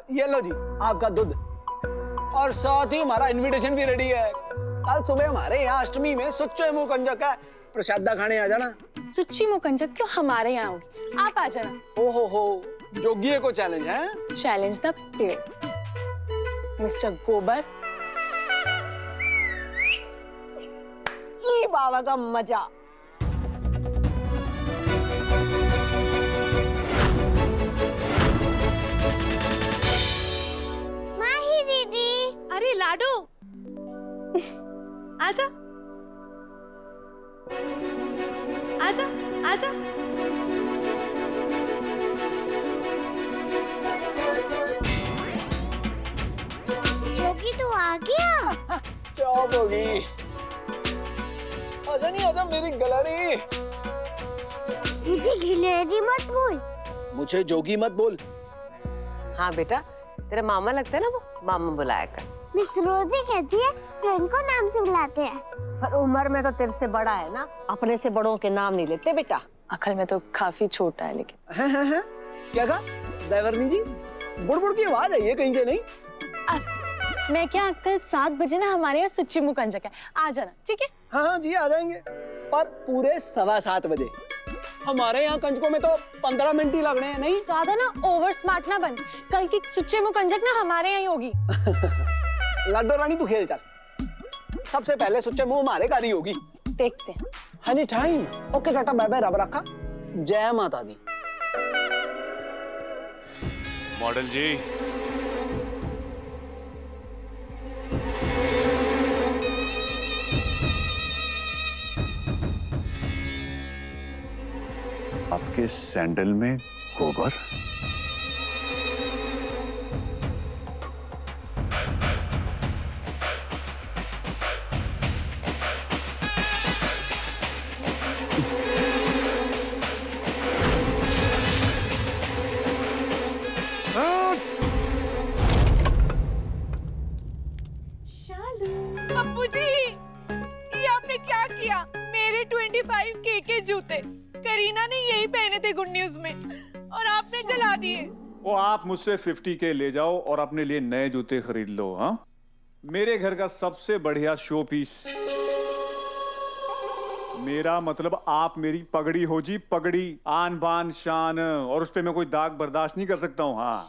ये लो जी आपका दूध, और साथ ही हमारा इनविटेशन भी रेडी है। कल सुबह हमारे यहाँ अष्टमी में सुच्चे मुंह कंजक है, प्रसादा खाने आ जाना। सुच्ची मुंह कंजक तो हमारे यहाँ होगी, आप आ जाना। ओहो हो, जोगिए को चैलेंज है। चैलेंज द प्ले, मिस्टर गोबर। ये बाबा का मजा। माही दीदी। अरे लाडू आजा आजा आजा। जोगी तो आ गया। चौप होगी। आजा नहीं, आजा मेरी गलरी। मुझे गिलहरी मत बोल। मुझे जोगी मत बोल। हाँ बेटा, तेरा मामा लगता है ना, वो मामा बुलाया कर। मिस रोजी कहती है फ्रेंड को नाम से बुलाते हैं। पर उम्र में तो तेरे से बड़ा है ना, अपने से बड़ों के नाम नहीं लेते बेटा। अकल में तो काफी छोटा है लेकिन। है? क्या कहा ड्राइवरनी जी? बुड़बुड़ की आवाज आई है कहीं से नहीं। मैं क्या, कल 7 बजे ना हमारे यहाँ सुच्ची मुंह कंजक है, आ जाना ठीक है? हाँ जी आ जाएंगे, पर पूरे 7:15 बजे। हमारे यहाँ कंजकों में तो 15 मिनट ही लग रहे हैं। नहीं ज्यादा ना ओवर स्मार्ट ना बन, कल की सुच्चे मुंह कंजक ना हमारे यहाँ ही होगी। लड्डू रानी तू खेल चल, सबसे पहले सुच्चे मुंह हमारे कारी होगी। देखते हैं। Honey time. Okay tata bye bye, रब रखा। जय माता दी। मॉडल जी, आपके सैंडल में गोबर? पप्पू जी, ये आपने क्या किया? मेरे 25K के जूते करीना ने यही पहने थे गुड न्यूज में, और आपने जला दिए। वो आप मुझसे 50K ले जाओ और अपने लिए नए जूते खरीद लो। हाँ, मेरे घर का सबसे बढ़िया शो पीस, मेरा मतलब आप मेरी पगड़ी हो जी, पगड़ी, आन बान शान, और उस पे मैं कोई दाग बर्दाश्त नहीं कर सकता हूँ। हाँ,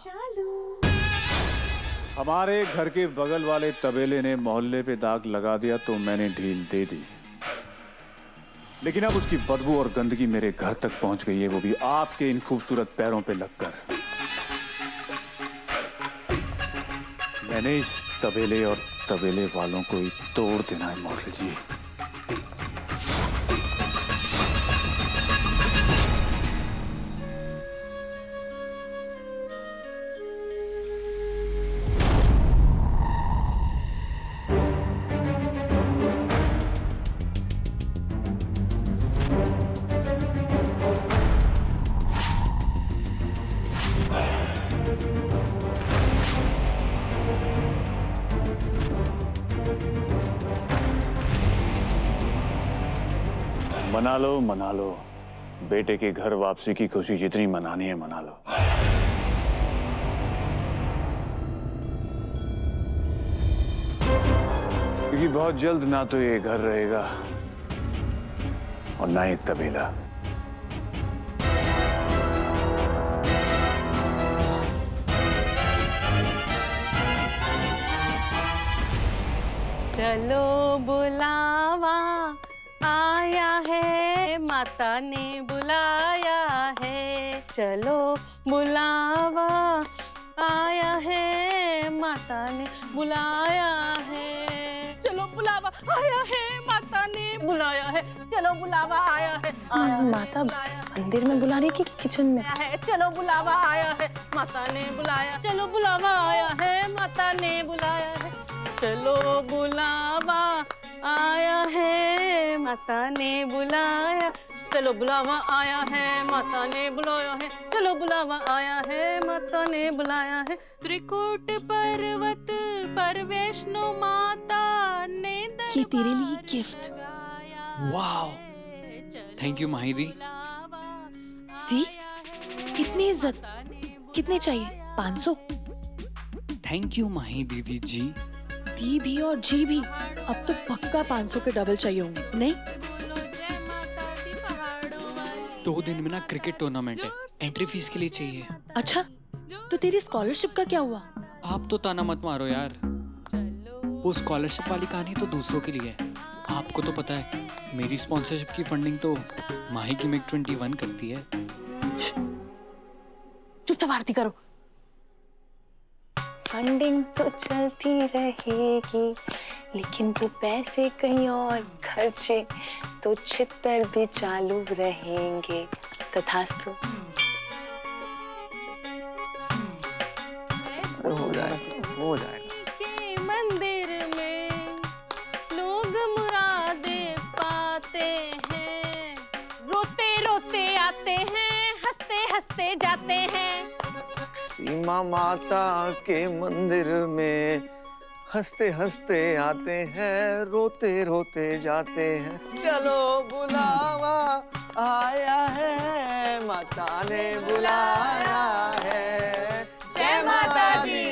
हमारे घर के बगल वाले तबेले ने मोहल्ले पे दाग लगा दिया तो मैंने ढील दे दी, लेकिन अब उसकी बदबू और गंदगी मेरे घर तक पहुंच गई है, वो भी आपके इन खूबसूरत पैरों पे लगकर। मैंने इस तबेले और तबेले वालों को ही तोड़ देना है मॉडल जी। मना लो, बेटे के घर वापसी की खुशी जितनी मनानी है मना लो। क्योंकि बहुत जल्द ना तो ये घर रहेगा और ना ही तबेला। चलो बुलावा आया है, माता ने बुलाया है। चलो बुलावा आया है, माता ने बुलाया है। चलो बुलावा आया है, माता ने बुलाया है। चलो बुलावा आया है। माता मंदिर में बुला रही कि किचन में? चलो बुलावा आया है, माता ने बुलाया। चलो बुलावा आया है, माता ने बुलाया है। चलो बुलावा आया है, माता ने बुलाया। चलो बुलावा आया है, माता ने बुलाया है। चलो बुलावा आया है, माता ने बुलाया है। त्रिकूट पर्वत पर वैष्णो माता ने ये तेरे लिए गिफ्ट। वाओ, थैंक यू माही दी। दी, इतनी इज्जत कितने चाहिए? 500? थैंक यू माही दीदी जी। दी भी और जी भी। अब तो पक्का 500 के डबल चाहिए होंगे, नहीं? 2 दिन में ना क्रिकेट टूर्नामेंट है, एंट्री फीस के लिए चाहिए। अच्छा, तो तेरी स्कॉलरशिप का क्या हुआ? आप तो ताना मत मारो यार, वो स्कॉलरशिप वाली कहानी तो दूसरों के लिए है। आपको तो पता है मेरी स्पॉन्सरशिप की फंडिंग तो माही की मिग 21 करती है। चुपचाप आरती करो। फंडिंग तो चलती रहेगी, लेकिन वो पैसे कहीं और खर्चे तो छितर भी चालू रहेंगे। तथास्तु। हो जाएगा। के मंदिर में लोग मुरादे पाते हैं, रोते रोते आते हैं, हंसते हंसते जाते हैं। सीमा माता के मंदिर में हंसते हंसते आते हैं, रोते रोते जाते हैं। चलो बुलावा आया है, माता ने बुलाया है। जय माता दी।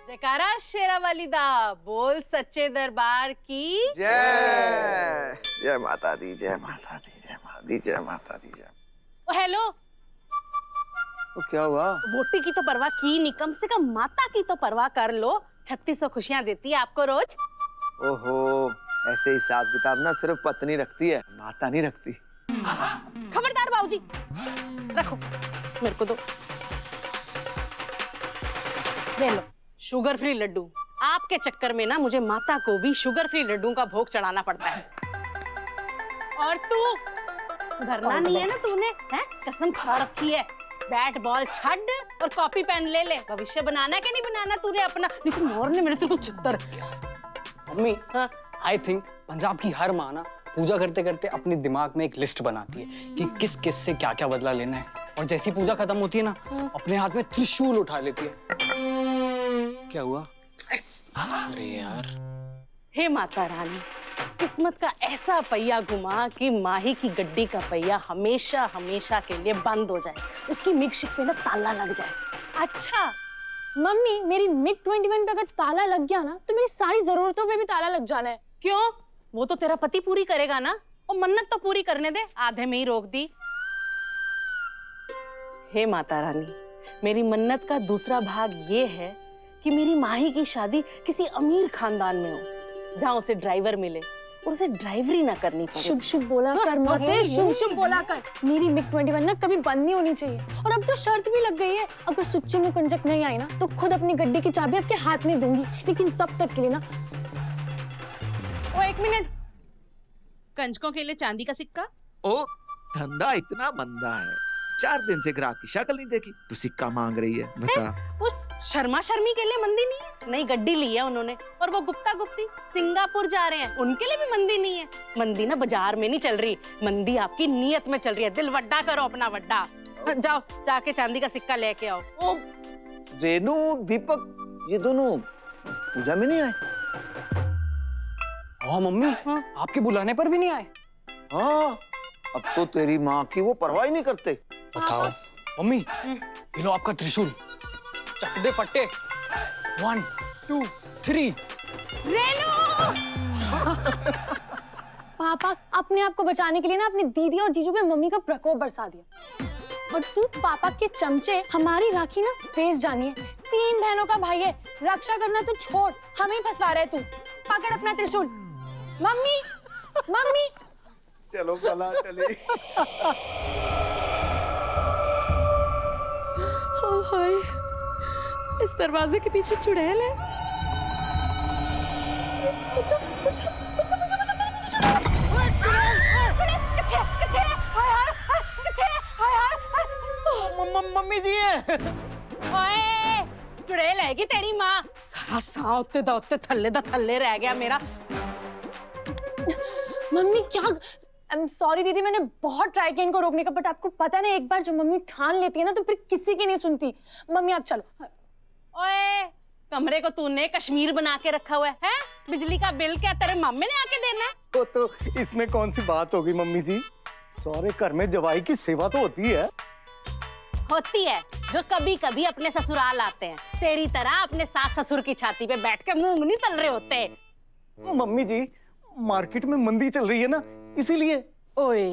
जयकारा शेरा वाली दा, बोल सच्चे दरबार की जय। जय माता दी, जय माता दी, जय माता दी, जय माता दी, जय। ओ हेलो, वो क्या हुआ? वोटी की तो परवाह की नहीं, कम से कम माता की तो परवाह कर लो। 3600 खुशियां देती है आपको रोज। ओहो, ऐसे हिसाब किताब ना सिर्फ पत्नी रखती है, माता नहीं रखती। खबरदार बाबूजी, रखो मेरे को दो। ले लो शुगर फ्री लड्डू। आपके चक्कर में ना मुझे माता को भी शुगर फ्री लड्डू का भोग चढ़ाना पड़ता है। और तू सुधरना नहीं है ना तूने, हैं? कसम खा रखी है। बैट बॉल छड़ और कॉपी पेन ले ले। भविष्य बनाना कि नहीं बनाना तूने अपना? लेकिन मोर ने मेरे को चित्तर किया। मम्मी, हाँ? आई थिंक पंजाब की हर माँ ना पूजा करते करते अपने दिमाग में एक लिस्ट बनाती है कि किस किस से क्या क्या बदला लेना है, और जैसी पूजा खत्म होती है ना, अपने हाथ में त्रिशूल उठा लेती है। क्या हुआ? अरे यार, हे माता रानी, किस्मत का ऐसा पहिया घुमा कि माही की गड्डी का पहिया हमेशा हमेशा के लिए बंद हो जाए, उसकी मिक्सिक पे ना ताला लग जाए। अच्छा मम्मी, मेरी मिग 21 पे अगर ताला लग गया ना, तो मेरी सारी जरूरतों पे भी ताला लग जाना है। क्यों? वो तो तेरा पति पूरी करेगा ना, और मन्नत तो पूरी करने दे, आधे में ही रोक दी। हे माता रानी, मेरी मन्नत का दूसरा भाग ये है कि मेरी माही की शादी किसी अमीर खानदान में हो, जहाँ उसे ड्राइवर मिले और उसे ड्राइवरी ना करनी पड़े। शुभ शुभ बोला कर मते, शुभ शुभ बोला कर। मेरी मिग 21 ना कभी बंद नहीं होनी चाहिए। और अब तो शर्त भी लग गई है, अगर सुच्चे मुंह कंजक नहीं आई ना, तो खुद अपनी गड्डी की चाबी आपके हाथ में दूंगी। लेकिन तब तक के लिए ना। ओ 1 मिनट, कंजकों के लिए चांदी का सिक्का। ओ, धंधा इतना मंदा है, 4 दिन से ग्राहक की शक्ल नहीं देखी, तू सिक्का मांग रही है, बता। वो शर्मा शर्मी के लिए मंदी नहीं है। नई गड्डी ली है उन्होंने, और वो गुप्ता गुप्ती सिंगापुर जा रहे हैं, उनके लिए भी मंदी नहीं है। मंदी ना बाजार में नहीं चल रही, मंदी आपकी नीयत में चल रही है। दिल वड्डा करो अपना, वड्डा। जाओ जाके चांदी का सिक्का लेके आओ। ओ रेनू, दीपक, ये दोनों पूजा में नहीं आए? हाँ मम्मी, हाँ? आपके बुलाने पर भी नहीं आए? हाँ, अब तो तेरी माँ की वो परवाह ही नहीं करते। बताओ मम्मी, ये लो आपका त्रिशूल, चक दे फट्टे। 1 2 3। पापा अपने आप को बचाने के लिए ना अपनी दीदी और जीजू पे मम्मी का प्रकोप बरसा दिया। और तू पापा के चमचे हमारी राखी ना बेच जानी है। 3 बहनों का भाई है, रक्षा करना तो छोड़, हमें फंसवा रहा है तू। पकड़ अपना त्रिशूल। Mummy, mummy. चलो भला चले। हाय, इस दरवाजे के पीछे चुड़ैल है। बचा, बचा, बचा, बचा, बचा, तेरे पीछे चुड़ैल। मम्मी जी है। ओए, चुड़ैल है कि तेरी माँ? सारा सा उत्ते दा उत्ते थल्ले दा थल्ले रह गया मेरा। मम्मी क्या? आई एम सॉरी दीदी, मैंने बहुत ट्राई किया इनको रोकने का, बट आपको पता ना, एक बार जब मम्मी ठान लेती है ना, तो फिर किसी की नहीं सुनती। मम्मी आप चलो। ओए, कमरे को तूने कश्मीर बना के रखा हुआ है? बिजली का बिल क्या तेरे मामे ने आके देना है? तो इसमें कौन सी बात होगी मम्मी जी, सारे घर में जवाई की सेवा तो होती है। होती है जो कभी कभी अपने ससुराल आते हैं, तेरी तरह अपने सास ससुर की छाती पे बैठ के मूंग नहीं तल रहे होते। मम्मी जी, मार्केट में मंदी चल रही है ना, इसीलिए। ओए,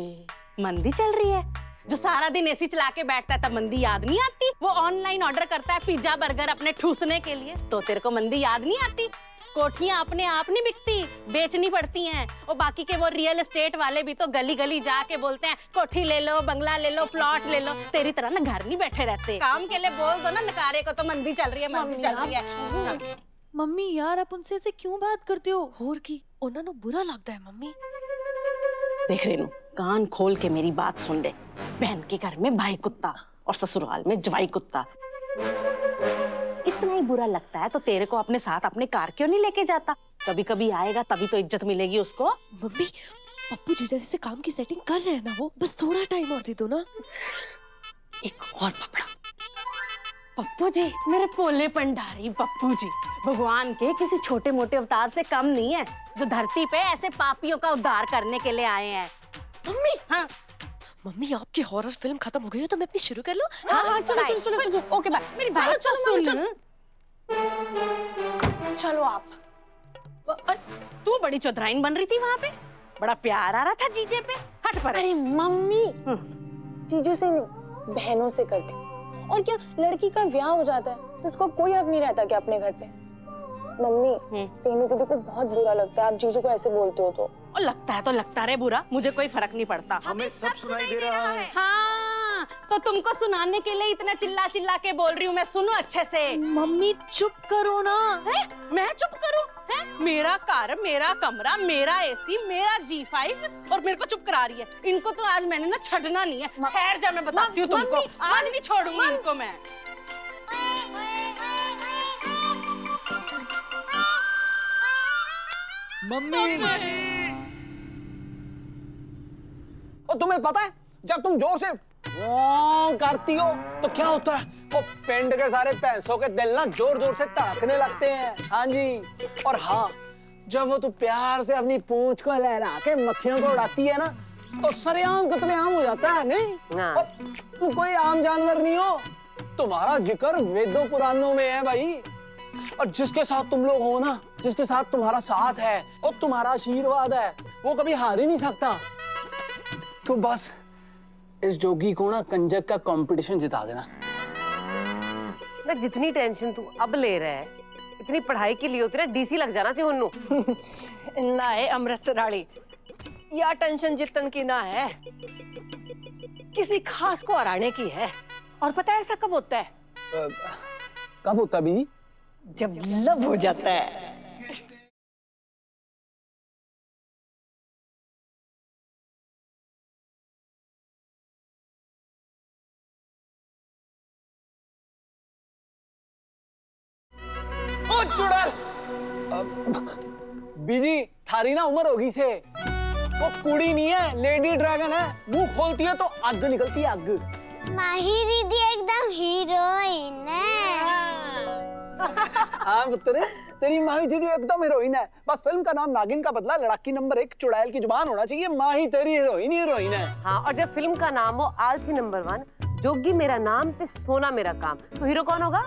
मंदी चल रही है? जो सारा दिन एसी चला के बैठता है तब मंदी याद नहीं आती? वो ऑनलाइन ऑर्डर करता है पिज्जा बर्गर अपने ठूसने के लिए, तो तेरे को मंदी याद नहीं आती? कोठियां अपने आप नहीं बिकती, बेचनी पड़ती हैं। और बाकी के वो रियल एस्टेट वाले भी तो गली गली जाके बोलते हैं कोठी ले लो, बंगला ले लो, प्लॉट ले लो। तेरी तरह ना घर नहीं बैठे रहते, काम के लिए बोल दो ना नकारे को तो मंदी चल रही है, मंदी चल रही है। मम्मी यार, आप उनसे ऐसे क्यों बात करते हो? होर की उन्हें ना बुरा लगता है मम्मी। देख रेनू, कान खोल के मेरी बात सुन ले। बहन के घर में भाई कुत्ता और ससुराल में जवाई कुत्ता। इतना ही बुरा लगता है तो तेरे को अपने साथ अपने कार क्यों नहीं लेके जाता? कभी कभी आएगा तभी तो इज्जत मिलेगी उसको। मम्मी, पप्पू जी जैसे काम की सेटिंग कर रहे हैं ना वो, बस थोड़ा टाइम और दे दो ना। एक और पपड़ा। पप्पू जी, मेरे पोले पंडारी पप्पू जी, भगवान के किसी छोटे मोटे अवतार से कम नहीं है जो धरती पे ऐसे पापियों का उद्धार करने के लिए आए हैं। मम्मी, हाँ मम्मी आपकी हॉरर फिल्म खत्म हो गई है तो मैं अपनी शुरू कर लूं? हाँ, चलो चलो चलो चलो, ओके बाय। मेरी बात तो सुन। चलो आप। तू बड़ी चौधराइन बन रही थी वहाँ पे, बड़ा प्यार आ रहा था जीजे पे। हट पर। अरे मम्मी, जीजू से नहीं, बहनों से करती। और क्या, लड़की का ब्याह हो जाता है तो उसको कोई हक नहीं रहता क्या अपने घर पे? मम्मी, रेनू दीदी को बहुत बुरा लगता है आप जीजू को ऐसे बोलते हो तो। और लगता है तो लगता रहे बुरा, मुझे कोई फर्क नहीं पड़ता। हमें सब सुनाई दे रहा है। हाँ, तो तुमको सुनाने के लिए इतना चिल्ला चिल्ला के बोल रही हूँ मैं, सुनो अच्छे से। मम्मी चुप करो ना। है? मैं चुप करूँ? है? मेरा घर, मेरा कमरा, मेरा एसी, मेरा G5 और मेरे को चुप करा रही है। इनको तो आज मैंने ना छड़ना नहीं है। ठहर जा, मैं बताती हूँ तुमको। आज नहीं छोड़ूंगी इनको मैं। मम्मी, और तुम्हें पता है जब तुम जोर से करती हो तो क्या होता है? वो पिंड के सारे भैंसों के दिल ना जोर जोर से धड़कने लगते हैं। हाँ जी। और हाँ, जब वो तू प्यार से अपनी पूंछ को लहरा के मक्खियों को उड़ाती है ना तो सरेआम कत्लेआम हो जाता है। नहीं, हाँ। और तू कोई आम जानवर नहीं हो, तुम्हारा जिक्र वेदों पुराणों में है भाई। और जिसके साथ तुम लोग हो ना, जिसके साथ तुम्हारा साथ है और तुम्हारा आशीर्वाद है, वो कभी हार ही नहीं सकता। तो बस इस जोगी को ना कंजक का कंपटीशन जिता देना। ना जितनी टेंशन तू अब ले रहा है, इतनी पढ़ाई के लिए होती है, डीसी लग जाना सी हुन्नू। ना है अमृतसराली, या टेंशन जितन की ना है, किसी खास को हराने की है। और पता है ऐसा कब होता है? कब होता भी? जब लव हो जाता है। ओ चुड़ैल! बीजी, थारी ना उम्र होगी से। वो कुड़ी नहीं है, लेडी ड्रैगन है। मुंह खोलती है तो आग निकलती है, आग। माही दीदी एकदम हीरोइन है। हाँ पुत्र, तेरी माही दीदी एकदम हीरोइन है। बस फिल्म का नाम नागिन का बदला लड़ाकी नंबर 1 चुड़ैल की जुबान होना चाहिए। माही तेरी हीरोइन है। हाँ, और जब फिल्म का नाम हो आलसी नंबर 1, जोगी मेरा नाम ते सोना मेरा काम, तो हीरो कौन होगा?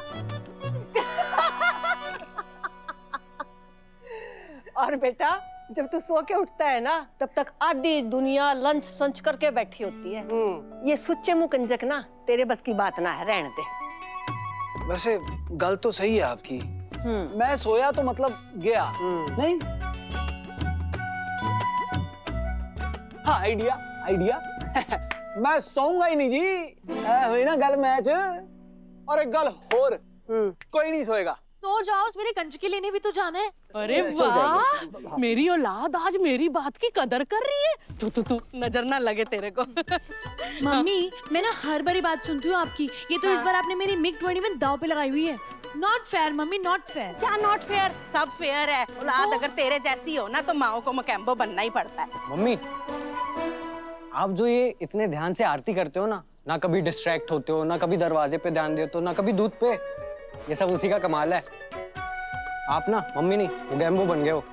और बेटा, जब तू सो के उठता है ना, तब तक आधी दुनिया लंच संच करके बैठी होती है। ये सुच्चे मुंह कंजक ना तेरे बस की बात ना है, रहने दे। वैसे गल तो सही है आपकी। मैं सोया तो मतलब गया नहीं। हाँ, आइडिया मैं सोऊंगा ही नहीं जी। हुई ना गल मैच। और एक गल होर, कोई नहीं सोएगा। सो जाओ, मेरे कंजकी लेने भी तो जाना है। अरे वाह, मेरी औलाद आज मेरी बात की कदर कर रही है। तू नजर ना लगे तेरे को। मम्मी, मैं ना हर बारी बात सुनती हूँ आपकी। ये तो इस बार आपने मेरी MiG-21 दांव पे लगाई हुई है। Not fair mummy, not fair. क्या नॉट फेयर? सब फेयर है। औलाद अगर तेरे जैसी हो ना तो माओ को मकैम्बो बनना ही पड़ता है। मम्मी, आप जो ये इतने ध्यान से आरती करते हो ना कभी डिस्ट्रैक्ट होते हो, ना कभी दरवाजे पे ध्यान देते हो, ना कभी दूध पे, ये सब उसी का कमाल है। आप ना मम्मी नहीं, वो गैम्बो बन गए हो।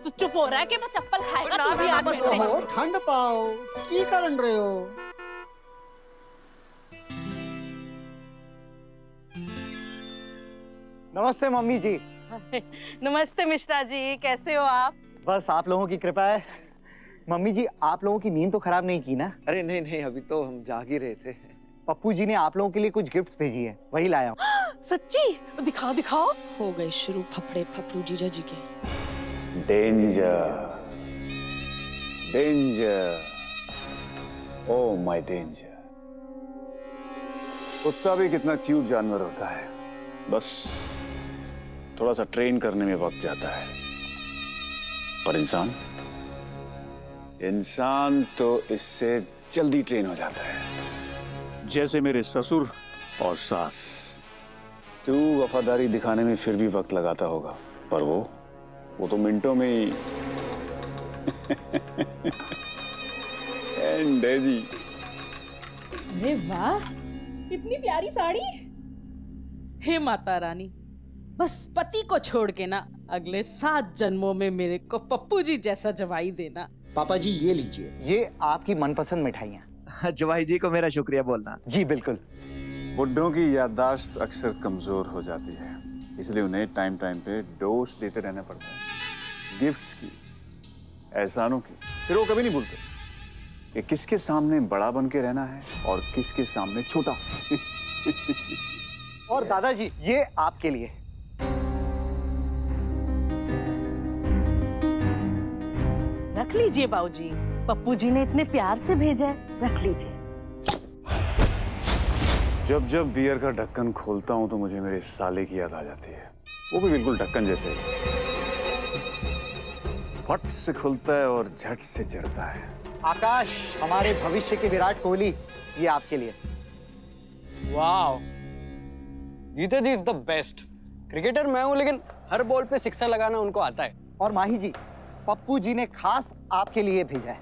तू चुप हो रहा है कि मैं चप्पल खाएगा? तू भी आज बस मेरे करो, से। बस ठंड पाओ, की करन रहे हो? नमस्ते मम्मी जी। नमस्ते मिश्रा जी, कैसे हो आप? बस आप लोगों की कृपा है। मम्मी जी, आप लोगों की नींद तो खराब नहीं की ना? अरे नहीं नहीं, अभी तो हम जाग ही रहे थे। पप्पू जी ने आप लोगों के लिए कुछ गिफ्ट्स भेजी है, वही लाया हूँ। सच्ची? दिखाओ दिखाओ। हो गए शुरू फफड़े फफड़ू जीजा जी के। Danger danger, oh my danger. कुत्ता भी कितना क्यूट जानवर होता है, बस थोड़ा सा ट्रेन करने में वक्त जाता है। पर इंसान तो इससे जल्दी ट्रेन हो जाता है। जैसे मेरे ससुर और सास। तू वफादारी दिखाने में फिर भी वक्त लगाता होगा, पर वो तो मिनटों में ही जी। अरे वाह, कितनी प्यारी साड़ी। हे माता रानी, बस पति को छोड़ के ना अगले 7 जन्मों में मेरे को पप्पू जी जैसा जवाई देना। पापा जी ये लीजिए, ये आपकी मनपसंद मिठाइयाँ। जवाई जी को मेरा शुक्रिया बोलना। जी बिल्कुल। बुड्ढों की याददाश्त अक्सर कमजोर हो जाती है, इसलिए उन्हें टाइम टाइम पे डोज देते रहना पड़ता है। गिफ्ट्स की, एहसानों की। फिर वो कभी नहीं भूलते कि किसके सामने बड़ा बन के रहना है और किसके सामने छोटा। और दादाजी, ये आपके लिए। रख लीजिए बाबूजी, पप्पू जी ने इतने प्यार से भेजा है, रख लीजिए। जब जब बियर का ढक्कन खोलता हूं तो मुझे मेरे साले की याद आ जाती है। वो भी बिल्कुल ढक्कन जैसे, फट से खुलता है और झट से चढ़ता है। आकाश, हमारे भविष्य के विराट कोहली, ये आपके लिए। वाह, जीते जी इज द बेस्ट। क्रिकेटर मैं हूं, लेकिन हर बॉल पे सिक्सर लगाना उनको आता है। और माही जी, पप्पू जी ने खास आपके लिए भेजा है।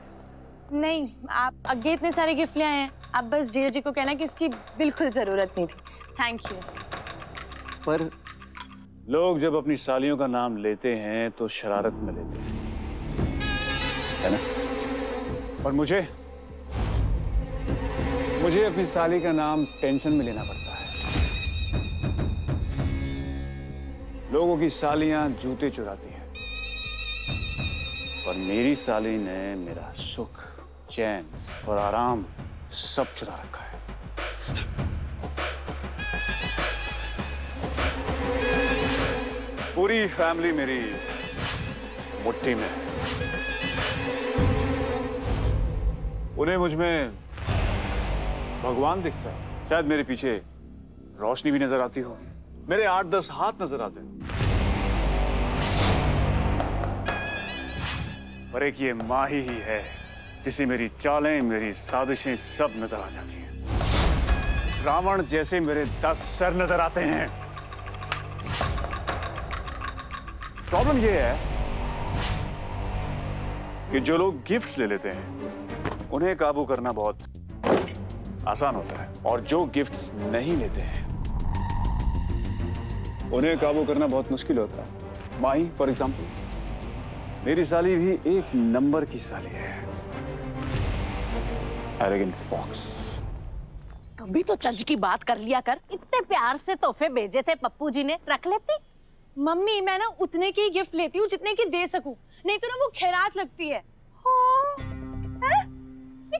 नहीं, आप आगे इतने सारे गिफ्ट ले आए हैं, आप बस जीजा जी को कहना कि इसकी बिल्कुल जरूरत नहीं थी। Thank you. पर लोग जब अपनी सालियों का नाम लेते हैं तो शरारत में लेते हैं, है ना? और मुझे अपनी साली का नाम टेंशन में लेना पड़ता है। लोगों की सालियां जूते चुराती हैं, और मेरी साली ने मेरा सुख, चैन और आराम सब चुरा रखा है। पूरी फैमिली मेरी मुट्ठी में है। उन्हें मुझ में भगवान दिखता है। शायद मेरे पीछे रोशनी भी नजर आती होगी, मेरे 8-10 हाथ नजर आते हैं। पर एक ये माही ही है जिसे मेरी चालें, मेरी साजिशें सब नजर आ जाती हैं। रावण जैसे मेरे 10 सर नजर आते हैं। प्रॉब्लम ये है कि जो लोग गिफ्ट्स ले लेते हैं उन्हें काबू करना बहुत आसान होता है, और जो गिफ्ट्स नहीं लेते हैं उन्हें काबू करना बहुत मुश्किल होता है। माही फॉर एग्जाम्पल, मेरी साली भी एक नंबर की साली है। Arrogant fox. कभी तो चज की बात कर लिया कर। इतने प्यार से तोहफे भेजे थे पप्पू जी ने, रख लेती। मम्मी, मैं ना उतने की गिफ्ट लेती हूँ जितने की दे सकूं, नहीं तो ना वो खैरात लगती है।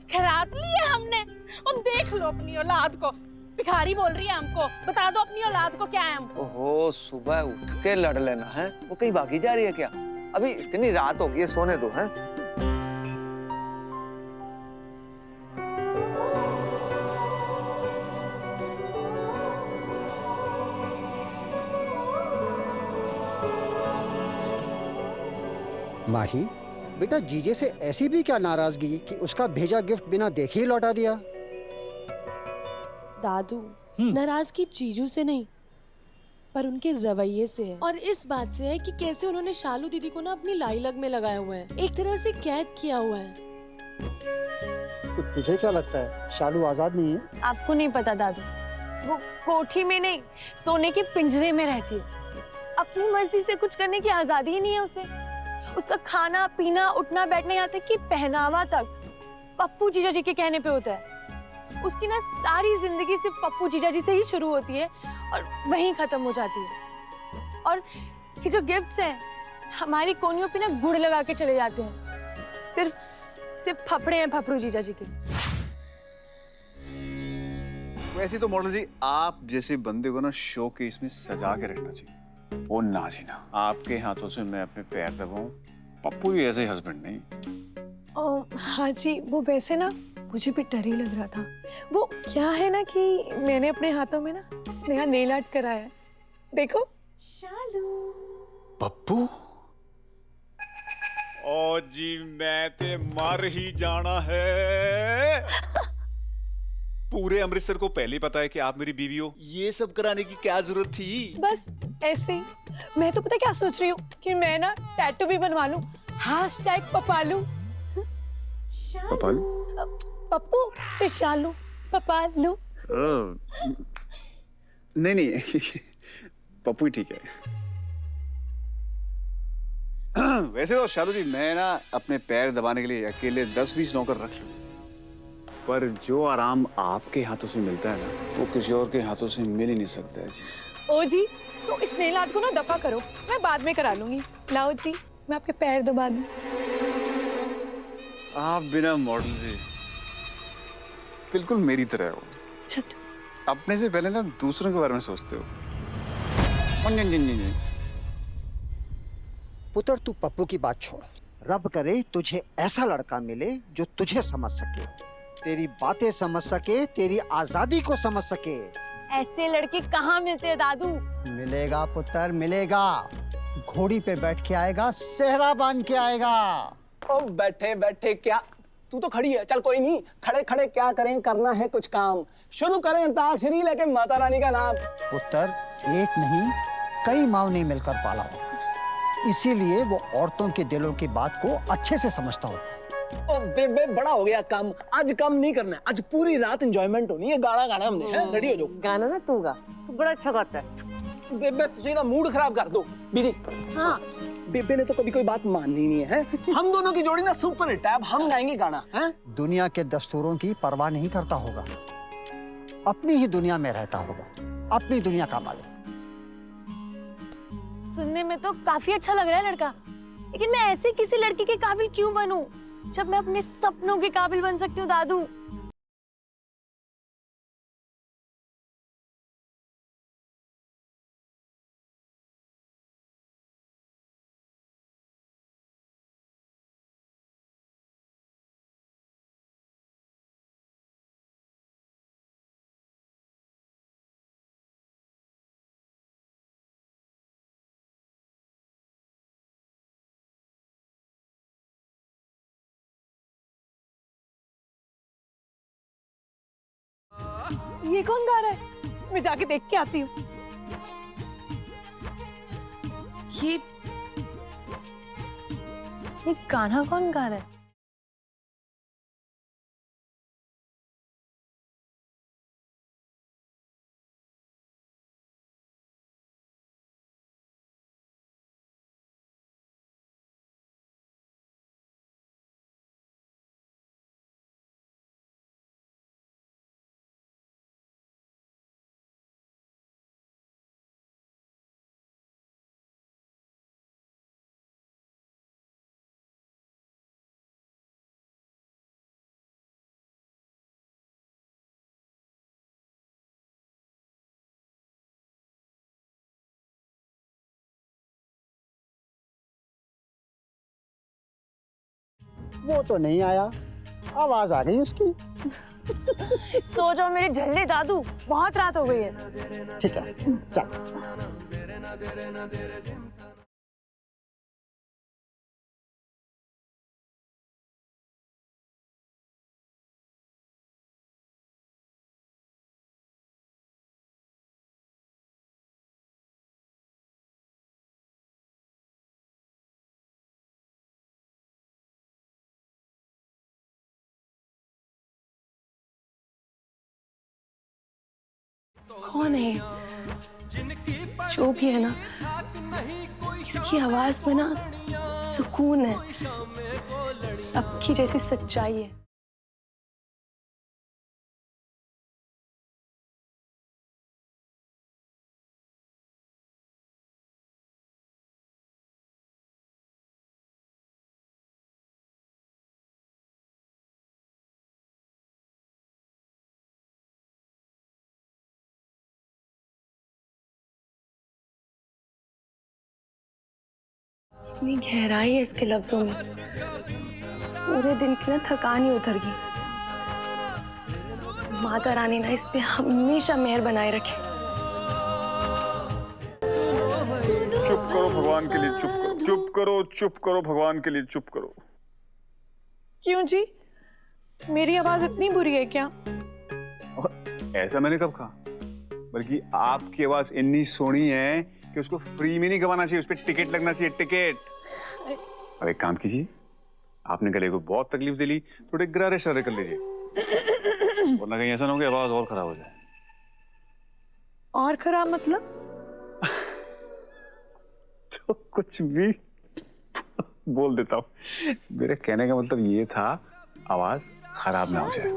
खैरात ली है हमने। और देख लो अपनी औलाद को, भिखारी बोल रही है हमको। बता दो अपनी औलाद को क्या है हम। ओहो, सुबह उठ के लड़ लेना है। वो कहीं भागी जा रही है क्या? अभी इतनी रात हो गई है, सोने दो। हैं? माही, बेटा जीजे से ऐसी भी क्या नाराजगी कि उसका भेजा गिफ्ट बिना देखे ही लौटा दिया? दादू, नाराजगी जीजू से नहीं, पर उनके रवैये से है। और इस बात से है कि कैसे उन्होंने शालू दीदी को ना अपनी लाइलग में लगाया हुआ है, एक तरह से कैद किया हुआ है। तो तुझे क्या लगता है शालू आजाद नहीं है? आपको नहीं पता दादू, वो कोठी में नहीं, सोने के पिंजरे में रहती है। अपनी मर्जी से कुछ करने की आजादी ही नहीं है उसे। उसका खाना पीना, उठना बैठना, यहाँ तक कि पहनावा तक पप्पू जीजा जी के कहने पे होता है। उसकी ना सारी जिंदगी सिर्फ पप्पू जीजा जी से ही शुरू होती है और वहीं खत्म हो जाती है। और ये जो गिफ्ट्स हैं हमारी कोनियों पे ना गुड़ लगा के चले जाते हैं। सिर्फ फफड़े हैं फफड़ू जीजा जी के। वैसे तो मॉडल जी आप जैसे बंदे को ना शो केस में सजा के रखना चाहिए। वो ना जीना, आपके हाथों से मैं अपने पैर दबाऊं, पप्पू भी ऐसे हस्बैंड नहीं। हाँ जी, वो वैसे ना मुझे भी डर ही लग रहा था। वो क्या है ना कि मैंने अपने हाथों में ना नया नेल आर्ट कराया है, देखो। पप्पू ओ जी मैं ते मर ही जाना है। पूरे अमृतसर को पहले पता है कि आप मेरी बीवी हो, ये सब कराने की क्या जरूरत थी? बस ऐसे ही। मैं तो पता क्या सोच रही हूँ कि मैं ना टैटू भी बनवा लूं, #पपालू। पपालू? पप्पू ते शालू पपालू। नहीं पप्पू ही ठीक है। वैसे तो शालू जी मैं ना अपने पैर दबाने के लिए अकेले 10-20 नौकर रख लूं, पर जो आराम आपके हाथों से मिलता है ना वो किसी और के हाथों से मिल ही नहीं सकता है जी। ओ जी, तो इस नेल आर्ट को ना दफा करो, मैं बाद में करा लूंगी। लाओ जी, मैं आपके पैर दबा दूं। आप बिना मॉडल जी बिल्कुल मेरी तरह हो। अपने से पहले ना दूसरों के बारे में सोचते हो। पुत्र तू पप्पू की बात छोड़, रब करे तुझे ऐसा लड़का मिले जो तुझे समझ सके, तेरी बातें समझ सके, तेरी आजादी को समझ सके। ऐसे लड़के कहाँ मिलते हैं दादू? मिलेगा पुत्र मिलेगा, घोड़ी पे बैठ के आएगा, सेहरा बांध के आएगा। ओ बैठे बैठे क्या, तू तो खड़ी है, चल कोई नहीं, खड़े खड़े क्या करें, करना है कुछ काम। शुरू करें अंताक्षरी लेके माता रानी का नाम। पुत्र एक नहीं कई माँ ने मिलकर पाला होगा, इसीलिए वो औरतों के दिलों की बात को अच्छे से समझता होगा। ओ बेबे बड़ा हो गया काम, आज कम नहीं करना है, आज पूरी रात एंजॉयमेंट होनी है। गाना गाना हमने है, रेडी हो जाओ। गाना ना तू गा, तू बड़ा अच्छा गाता है। बेबे तुझे ना मूड खराब कर दो बीदी। हाँ बेबे ने तो कभी कोई बात माननी नहीं है। हम दोनों की जोड़ी ना सुपर हिट है, अब हम गाएंगे गाना है। दुनिया के दस्तूरों की परवाह नहीं करता होगा, अपनी ही दुनिया में रहता होगा, अपनी दुनिया का मालिक। सुनने में तो काफी अच्छा लग रहा है लड़का, लेकिन मैं ऐसे किसी लड़की के काबिल क्यों बनूं जब मैं अपने सपनों के काबिल बन सकती हूँ दादू। ये कौन गा रहा है? मैं जाके देख के आती हूँ। ये गाना कौन गा रहा है? वो तो नहीं आया, आवाज आ गई उसकी। सो जाओ मेरे झल्ले दादू, बहुत रात हो गई है। ठीक है चल। कौन है जो भी है ना, इसकी आवाज में ना सुकून है, अब की जैसी सच्चाई है। कितनी गहराई है इसके लफ्जों में। पूरे दिन की ना थकान ही उतर गई। माता रानी ना इस पे हमेशा मेहर बनाए रखे। चुप करो भगवान के लिए, चुप करो, चुप करो, चुप करो भगवान के लिए, चुप करो। क्यों जी, मेरी आवाज इतनी बुरी है क्या? ऐसा मैंने कब कहा, बल्कि आपकी आवाज इतनी सोनी है कि उसको फ्री में नहीं गवाना चाहिए, उस पर टिकट लगना चाहिए, टिकट। अब एक काम कीजिए, आपने गले को बहुत तकलीफ दे ली, थोड़े गरारे शरारे कर लीजिए, वरना कहीं ऐसा ना हो कि आवाज और खराब हो जाए। और खराब मतलब? तो कुछ भी बोल देता हूँ। मेरे कहने का मतलब ये था, आवाज खराब ना हो जाए।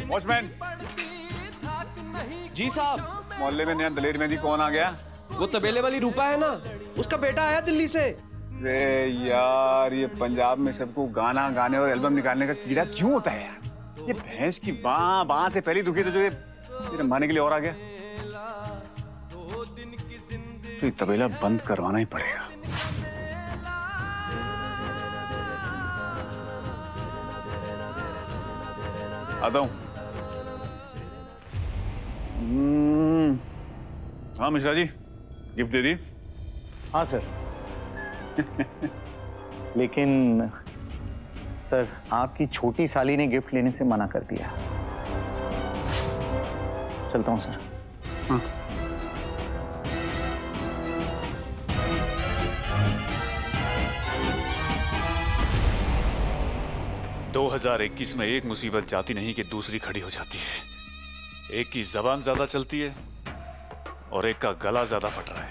वॉचमैन जी साहब। मोहल्ले में नया दलेर मेहंदी कौन आ गया? वो तबेले वाली रूपा है ना, उसका बेटा आया दिल्ली से। अरे यार, ये पंजाब में सबको गाना गाने और एल्बम निकालने का कीड़ा क्यों होता है यार? ये भैंस की बाँ से पहली दुखी, तो जो ये रमाने के लिए और आ गया। तो ये तबेला बंद करवाना ही पड़ेगा। आता हूं। हाँ मिश्रा जी, गिफ्ट दे दी? हाँ सर। लेकिन सर, आपकी छोटी साली ने गिफ्ट लेने से मना कर दिया। चलता हूँ सर। हाँ। दो 2021 में एक मुसीबत जाती नहीं कि दूसरी खड़ी हो जाती है। एक की जबान ज्यादा चलती है और एक का गला ज्यादा फट रहा है।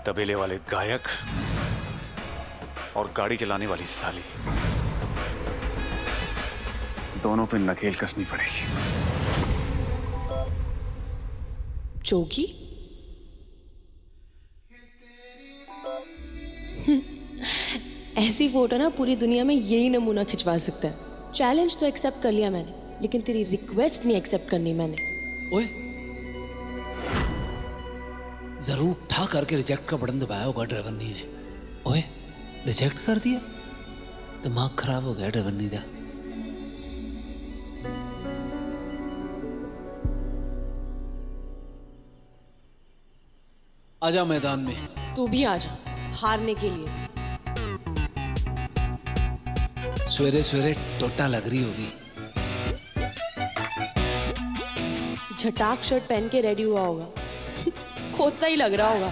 तबेले वाले गायक और गाड़ी चलाने वाली साली, दोनों पे नकेल कसनी पड़ेगी। जोगी? ऐसी फोटो ना पूरी दुनिया में यही नमूना खिंचवा सकता है। चैलेंज तो एक्सेप्ट कर लिया मैंने, लेकिन तेरी रिक्वेस्ट नहीं एक्सेप्ट करनी मैंने। ओए, जरूर ठा करके रिजेक्ट का बटन दबाया होगा ड्राइवरनी ने। ओए, रिजेक्ट कर दिया? दिमाग खराब हो गया ड्राइवरनी का। आजा मैदान में। तू भी आजा हारने के लिए। सवेरे सवेरे टोटा लग रही होगी। झटाक शर्ट पहन के रेडी हुआ होगा। खोता ही लग रहा होगा।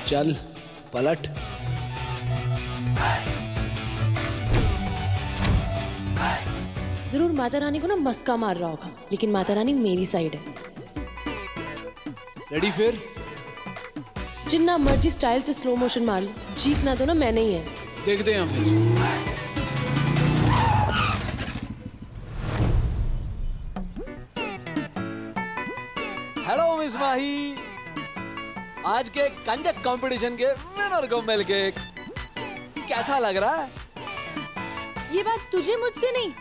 चल पलट। जरूर माता रानी को ना मस्का मार रहा होगा, लेकिन माता रानी मेरी साइड है। रेडी फिर? जिन्ना मर्जी स्टाइल ते स्लो मोशन मार लो, जीतना तो ना मैंने ही है। देखते हैं फिर। हेलो मिस माही, आज के कंजक कंपटीशन के विनर को मिल गए। कैसा लग रहा है? ये बात तुझे मुझसे नहीं,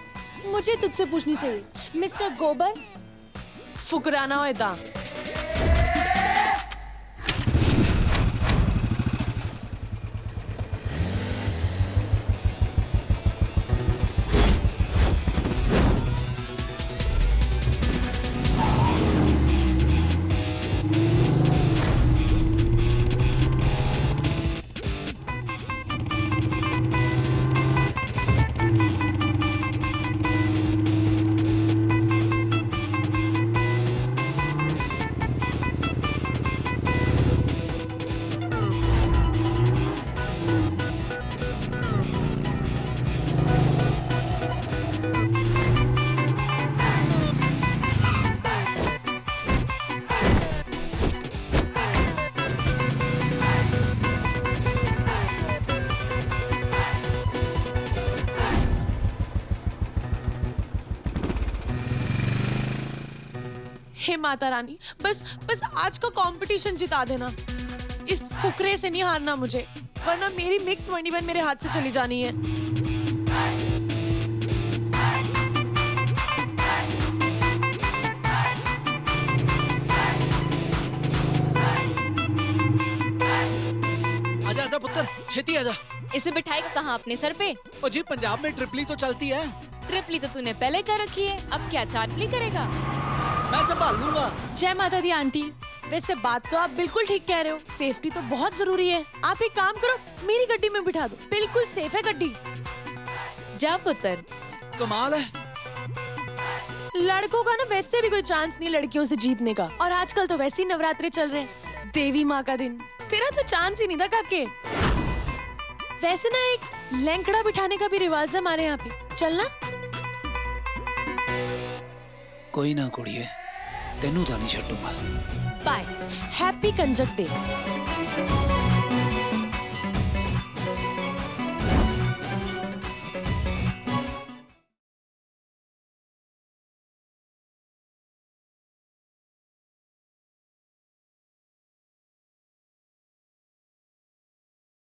मुझे तुझसे पूछनी चाहिए मिस्टर गोबर। फुकराना हो इदा। हे माता रानी, बस आज का कंपटीशन जिता देना। इस फुकरे से नहीं हारना मुझे। वरना मेरी मिग 21 मेरे हाथ से चली जानी है। आजा आजा पुत्र, छेती आजा। इसे बिठाएगा कहाँ अपने सर पे? ओ जी, पंजाब में ट्रिपली तो चलती है। ट्रिपली तो तूने पहले कर रखी है, अब क्या चाटली करेगा? मैं संभाल लूंगा। जय माता दी आंटी। वैसे बात तो आप बिल्कुल ठीक कह रहे हो, सेफ्टी तो बहुत जरूरी है। आप एक काम करो, मेरी गड्डी में बिठा दो, बिल्कुल सेफ है गड्डी। जा पुत्र। कमाल है। लड़कों का ना वैसे भी कोई चांस नहीं लड़कियों से जीतने का, और आजकल तो वैसे ही नवरात्रे चल रहे हैं, देवी माँ का दिन। तेरा तो चांस ही नहीं था काके। वैसे ना एक लैंकड़ा बिठाने का भी रिवाज है हमारे यहाँ पे, चलना? कोई ना कुड़िए, तेनू तो नहीं छड्डूंगा। Bye, happy Kanjak day.